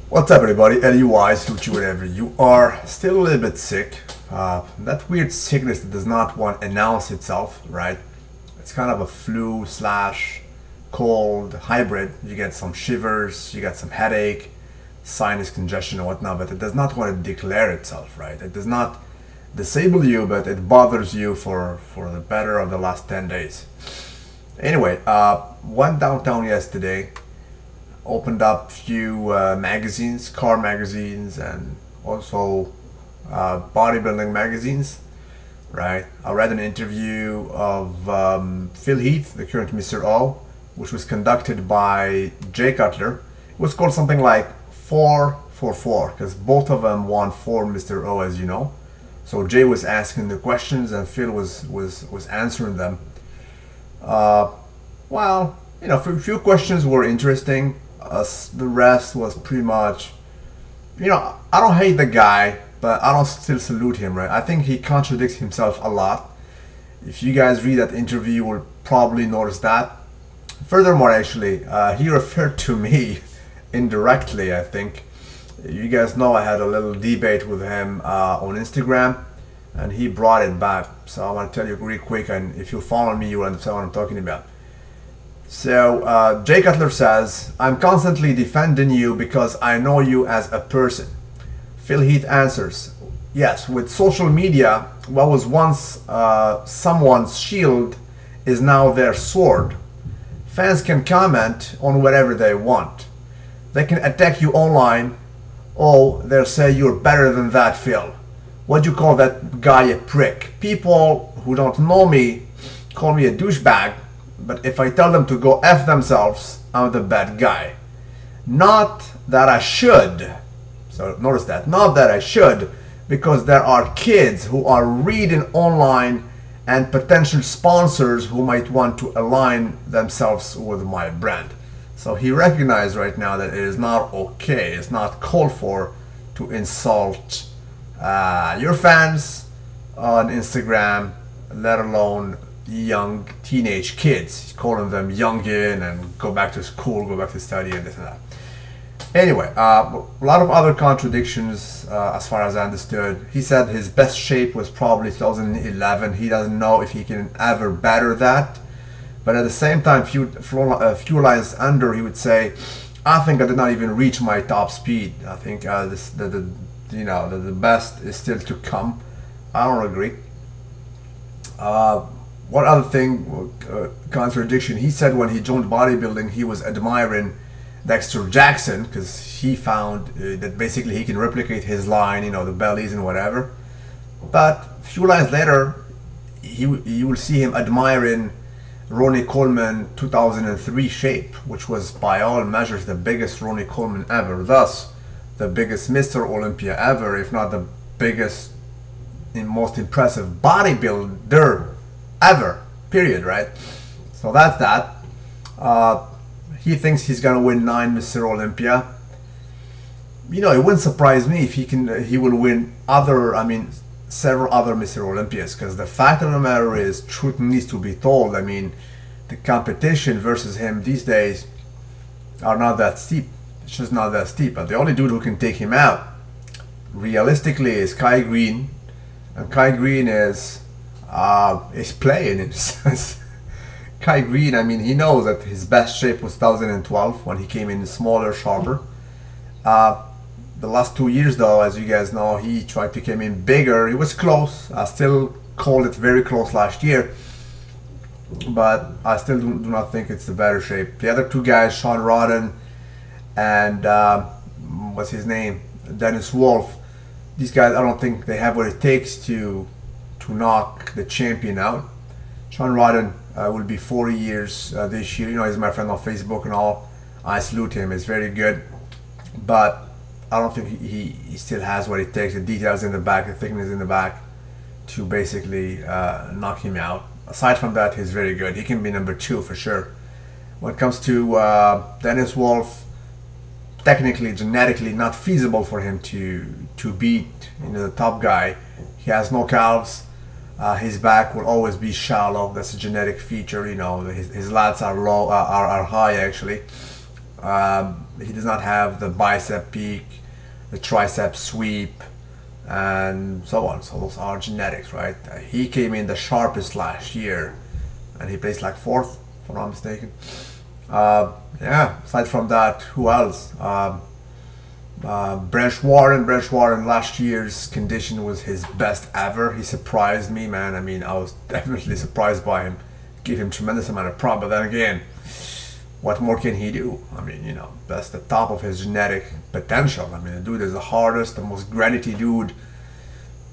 What's up, everybody? LUIs, Luchi, whatever you are. Still a little bit sick. That weird sickness that does not want to announce itself, right? It's kind of a flu slash cold hybrid. You get some shivers, you get some headache, sinus congestion and whatnot, but it does not want to declare itself, right? It does not disable you, but it bothers you for the better of the last 10 days. Anyway, went downtown yesterday. Opened up few magazines, car magazines, and also bodybuilding magazines, right? I read an interview of Phil Heath, the current Mr. O, which was conducted by Jay Cutler. It was called something like 444, because both of them won for Mr. O, as you know. So Jay was asking the questions and Phil was answering them. Well, you know, a few questions were interesting. The rest was pretty much, you know, I don't hate the guy, but I don't still salute him, right? I think he contradicts himself a lot. If you guys read that interview, you will probably notice that. Furthermore, actually, he referred to me indirectly, I think. You guys know I had a little debate with him on Instagram, and he brought it back. So I want to tell you real quick, and if you follow me, you will understand what I'm talking about. So Jay Cutler says, "I'm constantly defending you because I know you as a person." Phil Heath answers, "Yes, with social media, what was once someone's shield is now their sword. Fans can comment on whatever they want. They can attack you online. Oh, they'll say you're better than that, Phil. What do you call that guy a prick? People who don't know me call me a douchebag. But if I tell them to go F themselves, I'm the bad guy. Not that I should." So notice that. Not that I should, because there are kids who are reading online and potential sponsors who might want to align themselves with my brand. So he recognized right now that it is not okay, it's not called for to insult your fans on Instagram, let alone young teenage kids. He's calling them youngin and go back to school, go back to study and this and that. Anyway, a lot of other contradictions as far as I understood. He said his best shape was probably 2011. He doesn't know if he can ever better that. But at the same time, few lines under, he would say, "I think I did not even reach my top speed. I think the best is still to come." I don't agree. One other thing, contradiction, he said when he joined bodybuilding, he was admiring Dexter Jackson because he found that basically he can replicate his line, you know, the bellies and whatever. But a few lines later, you will see him admiring Ronnie Coleman 2003 shape, which was by all measures the biggest Ronnie Coleman ever, thus the biggest Mr. Olympia ever, if not the biggest and most impressive bodybuilder ever, period, right? So that's that. He thinks he's gonna win 9 Mr. Olympia. You know, it wouldn't surprise me if he will win several other Mr. Olympias, because the fact of the matter is, truth needs to be told. I mean, the competition versus him these days are not that steep. It's just not that steep. But the only dude who can take him out realistically is Kai Green, and Kai Green is playing in a sense. Kai Green, I mean, he knows that his best shape was 2012 when he came in smaller, sharper. The last 2 years though, as you guys know, he tried to come in bigger. He was close. I still called it very close last year, but I still do not think it's the better shape. The other two guys, Sean Rodden and what's his name, Dennis Wolf, these guys, I don't think they have what it takes to knock the champion out. Sean Rodden will be 40 years this year. You know, he's my friend on Facebook and all. I salute him. It's very good, but I don't think he still has what it takes, the details in the back, the thickness in the back, to basically knock him out. Aside from that, he's very good. He can be number 2 for sure. When it comes to Dennis Wolf, technically, genetically, not feasible for him to beat, you know, the top guy. He has no calves. His back will always be shallow. That's a genetic feature. You know, his lats are low, are high actually. He does not have the bicep peak, the tricep sweep, and so on. So those are genetics, right? He came in the sharpest last year, and he placed like 4th, if I'm not mistaken. Yeah, aside from that, who else? Branch Warren last year's condition was his best ever. He surprised me, man. I mean, I was definitely surprised by him. Give him tremendous amount of prop, but then again, what more can he do? I mean, you know, that's the top of his genetic potential. I mean, the dude is the hardest, the most gravity dude,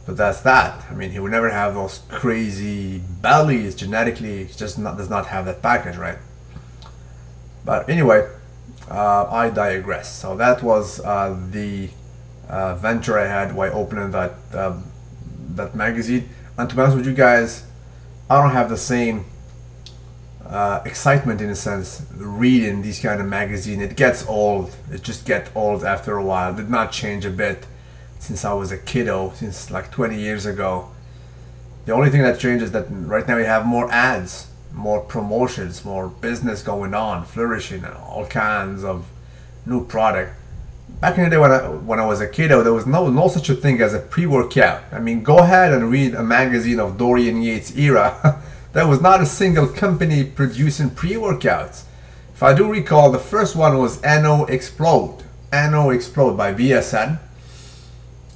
but that's that. I mean, he would never have those crazy bellies genetically. He just does not have that package, right? But anyway, I digress. So that was the venture I had while opening that that magazine. And to be honest with you guys, I don't have the same excitement in a sense reading these kind of magazine. It gets old. It just gets old after a while. It did not change a bit since I was a kiddo, since like 20 years ago. The only thing that changed is that right now we have more ads, more promotions, more business going on, flourishing, and all kinds of new product. Back in the day when I was a kiddo, there was no such a thing as a pre-workout. I mean, go ahead and read a magazine of Dorian Yates' era. There was not a single company producing pre-workouts. If I do recall, the first one was NO Explode by BSN,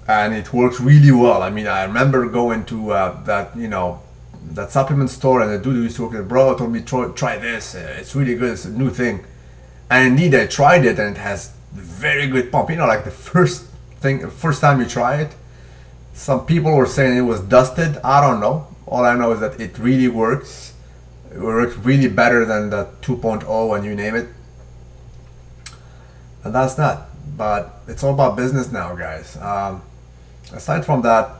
and it worked really well. I mean, I remember going to that, you know, that supplement store, and the dude who used to work at bro told me try this. It's really good. It's a new thing, and indeed I tried it, and it has very good pump. You know, like the first time you try it, some people were saying it was dusted. I don't know. All I know is that it really works. It works really better than the 2.0 and you name it. And that's that. But it's all about business now, guys. Aside from that,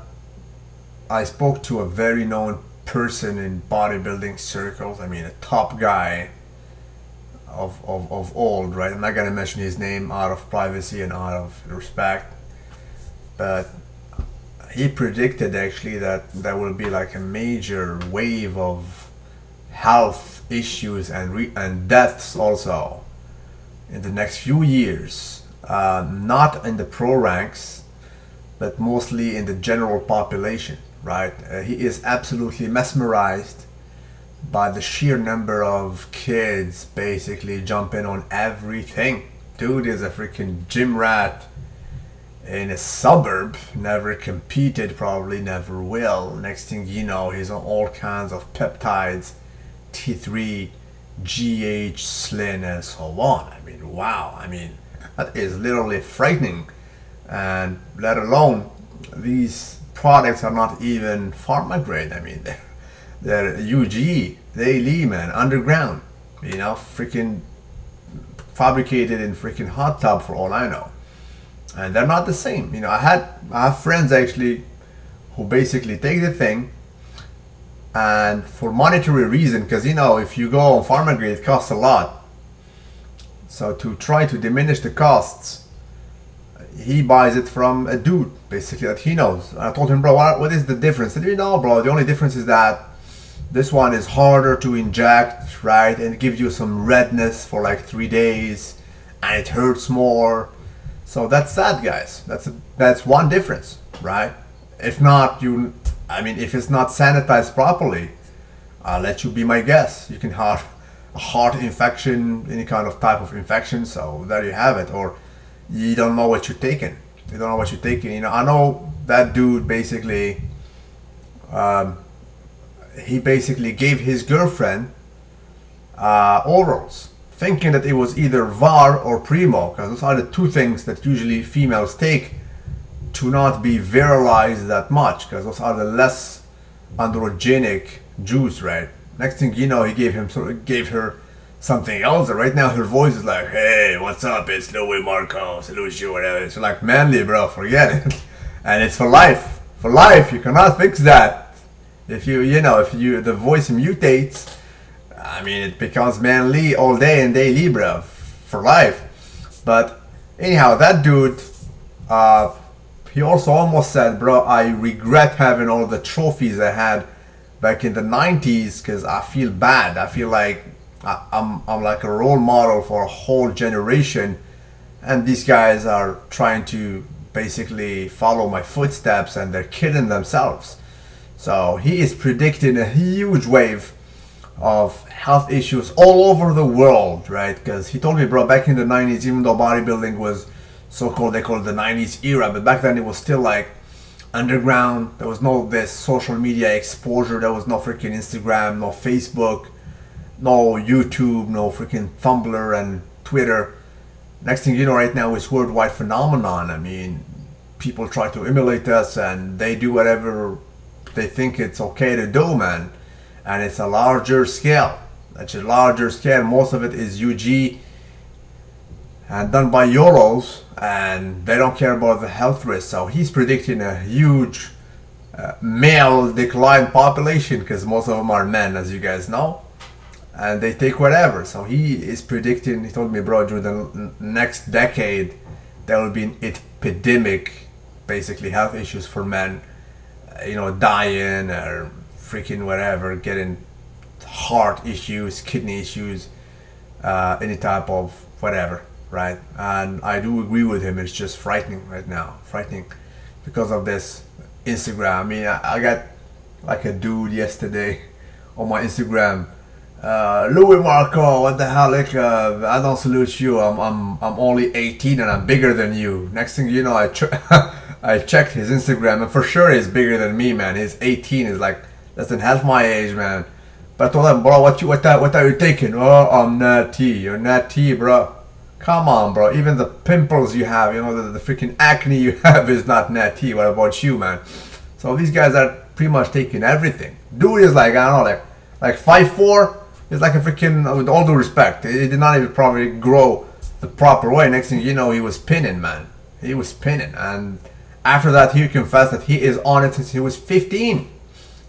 I spoke to a very known person in bodybuilding circles. I mean, a top guy of old, right? I'm not gonna mention his name out of privacy and out of respect, but he predicted actually that there will be like a major wave of health issues and deaths also in the next few years, not in the pro ranks, but mostly in the general population, right? He is absolutely mesmerized by the sheer number of kids basically jumping on everything. Dude is a freaking gym rat in a suburb, never competed, probably never will. Next thing you know, he's on all kinds of peptides, T3, GH, Slin, and so on. I mean, wow. I mean, that is literally frightening. And let alone, these products are not even pharma grade. I mean, they're UG, daily, man, underground. You know, freaking fabricated in freaking hot tub for all I know. And they're not the same. You know, I have friends actually who basically take the thing, and for monetary reason, because you know, if you go on pharma grade, it costs a lot. So to try to diminish the costs, he buys it from a dude basically that he knows. And I told him, bro, what is the difference? He said, you know, bro, the only difference is that this one is harder to inject, right? And it gives you some redness for like 3 days, and it hurts more. So that's that, guys. That's one difference, right? If not, I mean, if it's not sanitized properly, I'll let you be my guest. You can have a heart infection, any kind of type of infection. So there you have it. Or you don't know what you're taking. You don't know what you're taking. You know, I know that dude basically, he basically gave his girlfriend orals, thinking that it was either VAR or Primo, because those are the two things that usually females take to not be virilized that much, because those are the less androgenic juice, right? Next thing you know, he gave her something else. Right now her voice is like, hey, what's up? It's luimarco, salute you, whatever. It's like, manly, bro, forget it. And it's for life. For life, you cannot fix that. If the voice mutates, I mean, it becomes manly all day and daily, bro, for life. But anyhow, that dude, he also almost said, bro, I regret having all the trophies I had back in the 90s, because I feel bad. I feel like I'm like a role model for a whole generation and these guys are trying to basically follow my footsteps, and they're kidding themselves. So he is predicting a huge wave of health issues all over the world, right? Because he told me, bro, back in the 90s, even though bodybuilding was so-called, they call it the 90s era, but back then it was still like underground. There was no this social media exposure. There was no freaking Instagram, no Facebook, no YouTube, no freaking Tumblr and Twitter. Next thing you know, right now, it's worldwide phenomenon. I mean, people try to emulate us, and they do whatever they think it's okay to do, man. And it's a larger scale. It's a larger scale. Most of it is UG and done by Euros, and they don't care about the health risk. So he's predicting a huge male decline population, because most of them are men, as you guys know, and they take whatever. So he is predicting, he told me, bro, during the next decade there will be an epidemic, basically health issues for men, you know, dying or freaking whatever, getting heart issues, kidney issues, any type of whatever, right? And I do agree with him. It's just frightening right now, frightening, because of this Instagram. I mean, I got like a dude yesterday on my Instagram, luimarco, what the hell, like, I don't salute you, I'm only 18 and I'm bigger than you. Next thing you know, I checked his Instagram, and for sure he's bigger than me, man. He's 18, is like less than half my age, man. But I told him, bro, what are you taking? Oh, I'm natty. You're natty, bro. Come on, bro. Even the pimples you have, you know, the freaking acne you have is not natty. What about you, man? So these guys are pretty much taking everything. Dude is like, I don't know, like 5'4". He's like a freaking, with all due respect, he did not even probably grow the proper way. Next thing you know, he was pinning, man. He was pinning. And after that, he confessed that he is on it since he was 15.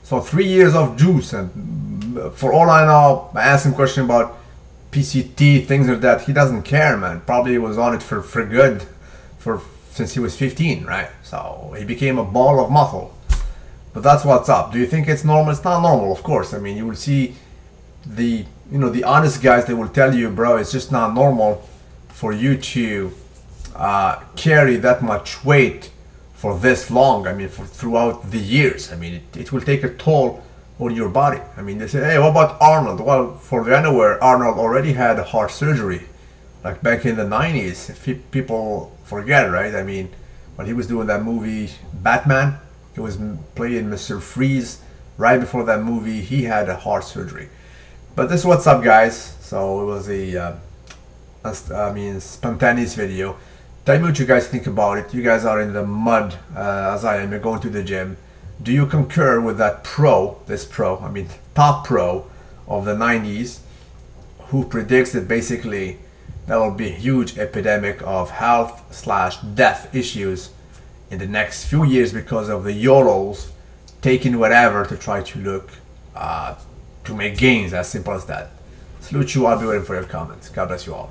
So 3 years of juice. And for all I know, I asked him a question about PCT, things like that. He doesn't care, man. Probably he was on it for good since he was 15, right? So he became a ball of muscle. But that's what's up. Do you think it's normal? It's not normal, of course. I mean, you will see the honest guys, they will tell you, bro, it's just not normal for you to carry that much weight for this long. I mean, throughout the years. I mean, it will take a toll on your body. I mean, they say, hey, what about Arnold? Well, for the unaware, Arnold already had heart surgery, like back in the 90s. If people forget, right? I mean, when he was doing that movie Batman, he was playing Mr. Freeze. Right before that movie, he had a heart surgery. But this is what's up, guys. So it was a spontaneous video. Tell me what you guys think about it. You guys are in the mud, as I am. You're going to the gym. Do you concur with that top pro of the 90s, who predicts that basically there will be a huge epidemic of health/death issues in the next few years because of the YOLOs taking whatever to try to look to make gains, as simple as that. Salute you. I'll be waiting for your comments. God bless you all.